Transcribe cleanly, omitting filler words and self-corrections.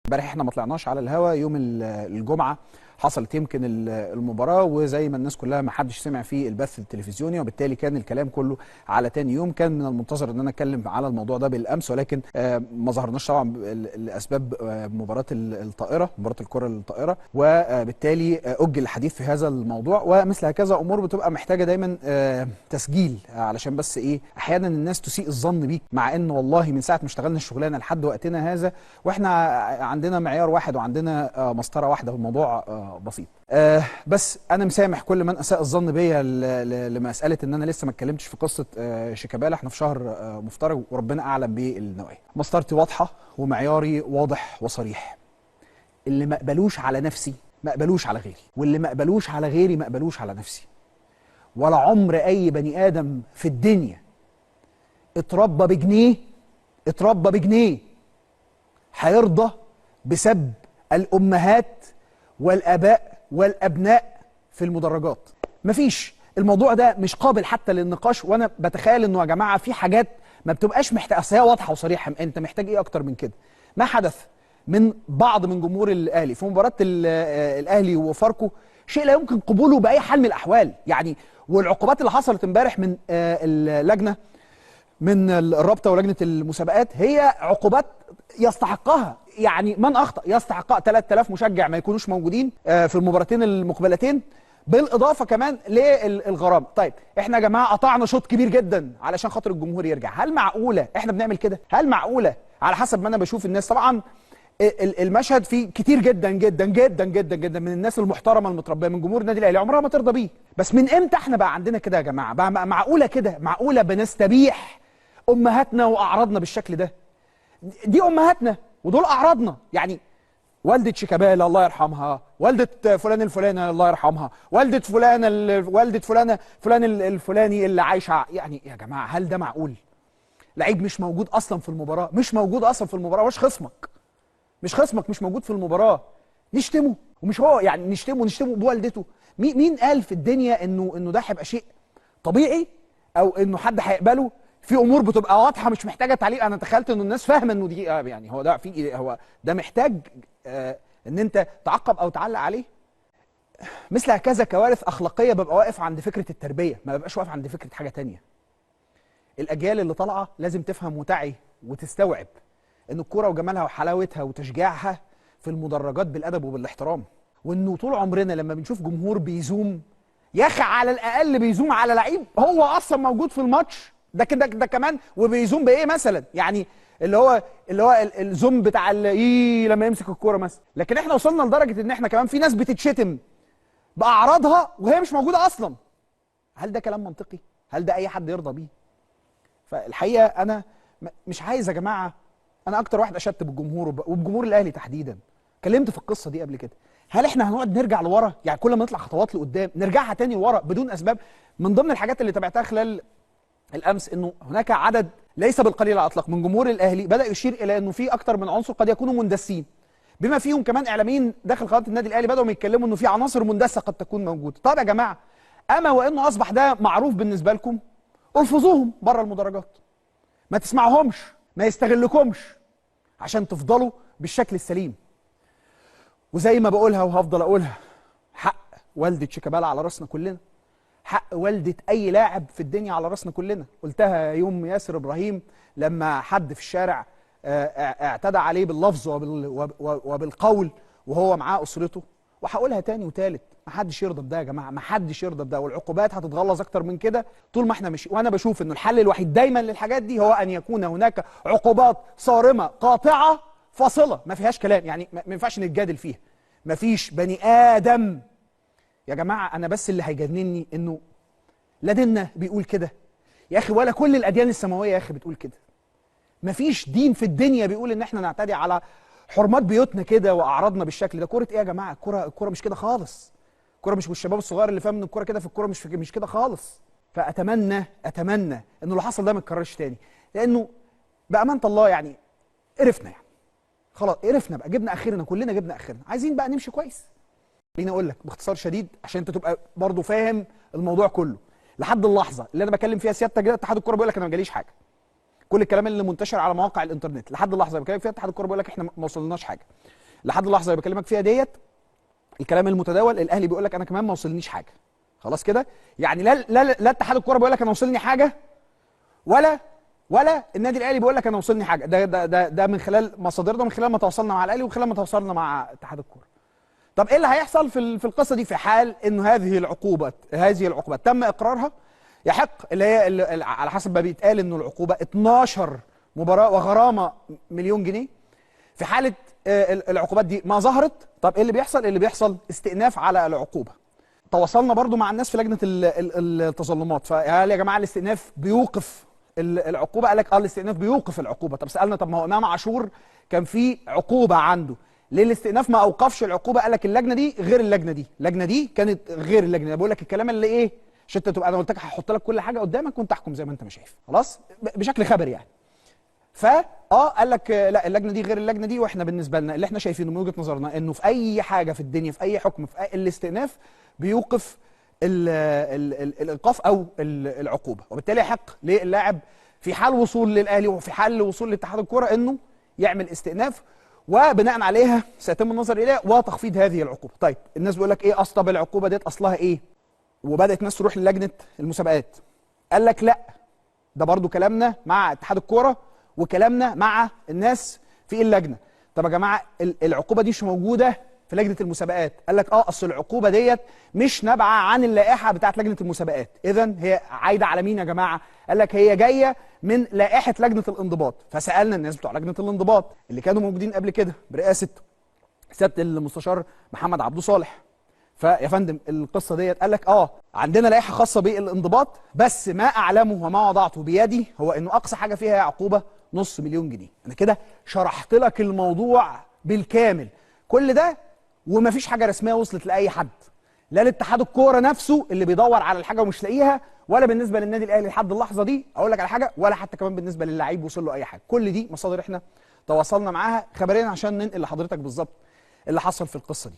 امبارح احنا ما طلعناش على الهوا يوم الجمعه، حصلت يمكن المباراه، وزي ما الناس كلها ما حدش سمع فيه البث التلفزيوني، وبالتالي كان الكلام كله على تاني يوم. كان من المنتظر ان انا اتكلم على الموضوع ده بالامس، ولكن ما ظهرناش طبعا لاسباب مباراه الطائره، مباراه الكره الطائره، وبالتالي اجل الحديث في هذا الموضوع. ومثل هكذا امور بتبقى محتاجه دايما تسجيل، علشان بس ايه، احيانا الناس تسيء الظن بيك، مع ان والله من ساعه ما اشتغلنا الشغلانه لحد وقتنا هذا واحنا عندنا معيار واحد وعندنا مسطره واحده، والموضوع بسيط. بس انا مسامح كل من اساء الظن بيا لمساله ان انا لسه ما اتكلمتش في قصه شيكابالا. احنا في شهر مفترج وربنا اعلم بالنوايا. مسطرتي واضحه ومعياري واضح وصريح. اللي ما اقبلوش على نفسي ما اقبلوش على غيري، واللي ما اقبلوش على غيري ما اقبلوش على نفسي. ولا عمر اي بني ادم في الدنيا اتربى بجنيه هيرضى بسب الامهات والاباء والابناء في المدرجات. مفيش، الموضوع ده مش قابل حتى للنقاش. وانا بتخيل انه يا جماعه في حاجات ما بتبقاش محتاجه، اصل هي واضحه وصريحه. انت محتاج ايه اكتر من كده؟ ما حدث من بعض من جمهور الاهلي في مباراه الاهلي وفاركو شيء لا يمكن قبوله باي حال من الاحوال يعني. والعقوبات اللي حصلت امبارح من اللجنه، من الرابطه ولجنه المسابقات، هي عقوبات يستحقها. يعني من اخطا يستحقها. 3000 مشجع ما يكونوش موجودين في المباراتين المقبلتين، بالاضافه كمان للغرامه. طيب احنا يا جماعه قطعنا شوط كبير جدا علشان خاطر الجمهور يرجع. هل معقوله احنا بنعمل كده؟ هل معقوله؟ على حسب ما انا بشوف الناس طبعا المشهد فيه كتير جدا جدا جدا جدا جدا من الناس المحترمه المتربيه من جمهور النادي الاهلي عمرها ما ترضى بيه. بس من امتى احنا بقى عندنا كده يا جماعه؟ بقى معقوله كده؟ معقوله بنستبيح امهاتنا واعراضنا بالشكل ده؟ دي امهاتنا ودول اعراضنا. يعني والده شيكابالا الله يرحمها، والده فلان الفلاني الله يرحمها، والده فلان الفلاني اللي عايشه. يعني يا جماعه هل ده معقول؟ لعيب مش موجود اصلا في المباراه، مش موجود اصلا في المباراه، مش خصمك مش موجود في المباراه، نشتمه ومش هو يعني نشتمه بوالدته. مين قال في الدنيا انه ده هيبقى شيء طبيعي، او انه حد هيقبله؟ في امور بتبقى واضحه مش محتاجه تعليق. انا تخيلت انه الناس فاهمه انه دي يعني هو ده محتاج ان انت تعقب او تعلق عليه. مثل هكذا كوارث اخلاقيه ببقى واقف عند فكره التربيه، ما ببقاش واقف عند فكره حاجه تانية. الاجيال اللي طالعه لازم تفهم وتعي وتستوعب ان الكوره وجمالها وحلاوتها وتشجيعها في المدرجات بالادب وبالاحترام. وانه طول عمرنا لما بنشوف جمهور بيزوم، يا اخي على الاقل بيزوم على لعيب هو اصلا موجود في الماتش ده كده، ده كمان. وبيزوم بايه مثلا؟ يعني اللي هو الزوم بتاع لما يمسك الكوره مثلا. لكن احنا وصلنا لدرجه ان احنا كمان في ناس بتتشتم باعراضها وهي مش موجوده اصلا. هل ده كلام منطقي؟ هل ده اي حد يرضى بيه؟ فالحقيقه انا مش عايز يا جماعه. انا اكتر واحد اشدت بالجمهور وبجمهور الاهلي تحديدا. اتكلمت في القصه دي قبل كده. هل احنا هنقعد نرجع لورا؟ يعني كل ما نطلع خطوات لقدام نرجعها تاني لورا بدون اسباب؟ من ضمن الحاجات اللي تابعتها خلال الامس انه هناك عدد ليس بالقليل على الاطلاق من جمهور الاهلي بدا يشير الى انه في اكتر من عنصر قد يكونوا مندسين، بما فيهم كمان اعلاميين داخل قناه النادي الاهلي بداوا يتكلموا انه في عناصر مندسه قد تكون موجوده. طب يا جماعه، اما وانه اصبح ده معروف بالنسبه لكم، الفظوهم بره المدرجات، ما تسمعوهمش، ما يستغلكمش عشان تفضلوا بالشكل السليم. وزي ما بقولها وهفضل اقولها، حق والده شيكابالا على راسنا كلنا، حق والده اي لاعب في الدنيا على راسنا كلنا. قلتها يوم ياسر ابراهيم لما حد في الشارع اعتدى عليه باللفظ وبالقول وهو معاه اسرته. وهقولها تاني وتالت، ما حدش يرضى بده يا جماعه، ما حدش يرضى بده. والعقوبات هتتغلظ اكتر من كده طول ما احنا ماشيين. وانا بشوف انه الحل الوحيد دايما للحاجات دي هو ان يكون هناك عقوبات صارمه قاطعه فاصله ما فيهاش كلام. يعني ما ينفعش نتجادل فيها. ما فيش بني ادم يا جماعه. انا بس اللي هيجنني انه لا ديننا بيقول كده يا اخي، ولا كل الاديان السماويه يا اخي بتقول كده. مفيش دين في الدنيا بيقول ان احنا نعتدي على حرمات بيوتنا كده واعراضنا بالشكل ده. كوره ايه يا جماعه؟ الكوره مش كده خالص. الكوره مش بالشباب الصغير اللي فاهم ان الكوره كده، في الكوره مش كده خالص. فاتمنى انه اللي حصل ده ما يتكررش تاني، لانه بامانه الله يعني قرفنا. يعني خلاص قرفنا بقى، جبنا اخرنا، كلنا جبنا اخرنا. عايزين بقى نمشي كويس. خليني اقول لك باختصار شديد عشان انت تبقى برضو فاهم الموضوع كله. لحد اللحظه اللي انا بكلم فيها سيادتك ده اتحاد الكوره بيقول لك انا ما جاليش حاجه. كل الكلام اللي منتشر على مواقع الانترنت لحد اللحظه اللي بكلمك فيها اتحاد الكوره بيقول لك احنا ما وصلناش حاجه. لحد اللحظه اللي بكلمك فيها ديت الكلام المتداول الاهلي بيقول لك انا كمان ما وصلنيش حاجه. خلاص كده؟ يعني لا اتحاد الكوره بيقول لك انا وصلني حاجه، ولا النادي الاهلي بيقول لك انا وصلني حاجه. ده من خلال مصادرنا، من خلال ما تواصلنا مع الاهلي ومن خلال ما تواصلنا مع اتحاد الكوره. طب ايه اللي هيحصل في القصه دي في حال انه هذه العقوبات تم اقرارها؟ يحق اللي على حسب ما بيتقال انه العقوبه 12 مباراه وغرامه مليون جنيه. في حاله العقوبات دي ما ظهرت، طب ايه اللي بيحصل؟ اللي بيحصل استئناف على العقوبه. تواصلنا برضو مع الناس في لجنه التظلمات، فقال يا جماعه الاستئناف بيوقف العقوبه؟ قال لك الاستئناف بيوقف العقوبه. طب سالنا طب ما هو امام عاشور كان في عقوبه عنده، ليه الاستئناف ما اوقفش العقوبه؟ قال لك اللجنه دي غير اللجنه دي كانت غير اللجنه. بقول لك الكلام اللي ايه عشان تبقى انا قلت لك هحط لك كل حاجه قدامك وانت احكم زي ما انت ما شايف، خلاص بشكل خبري يعني. قال لك لا اللجنه دي غير اللجنه دي، واحنا بالنسبه لنا اللي احنا شايفينه من وجهه نظرنا انه في اي حاجه في الدنيا في اي حكم في الاستئناف بيوقف الايقاف او العقوبه، وبالتالي يحق للاعب في حال وصول للاهلي وفي حال وصول لاتحاد الكره انه يعمل استئناف، وبناء عليها سيتم النظر اليها وتخفيض هذه العقوبه. طيب الناس بيقول لك ايه طب العقوبه ديت اصلها ايه؟ وبدات الناس تروح للجنه المسابقات. قال لك لا، ده برضو كلامنا مع اتحاد الكوره وكلامنا مع الناس في اللجنه. طب يا جماعه العقوبه دي مش موجوده في لجنه المسابقات. قال لك اصل العقوبه ديت مش نابعه عن اللائحه بتاعت لجنه المسابقات. اذا هي عايده على مين يا جماعه؟ قال لك هي جايه من لائحه لجنه الانضباط. فسالنا الناس بتوع لجنه الانضباط اللي كانوا موجودين قبل كده برئاسه سياده المستشار محمد عبده صالح. فيا فندم القصه ديت قال لك عندنا لائحه خاصه بالانضباط، بس ما اعلمه وما وضعته بيدي هو انه اقصى حاجه فيها هي عقوبه نص مليون جنيه. انا كده شرحت لك الموضوع بالكامل، كل ده ومفيش حاجه رسميه وصلت لاي حد، لا لاتحاد الكوره نفسه اللي بيدور على الحاجه ومش لاقيها، ولا بالنسبه للنادي الاهلي لحد اللحظه دي اقول لك على حاجه، ولا حتى كمان بالنسبه للاعيب وصل له اي حاجه. كل دي مصادر احنا تواصلنا معاها خبريا عشان ننقل لحضرتك بالظبط اللي حصل في القصه دي.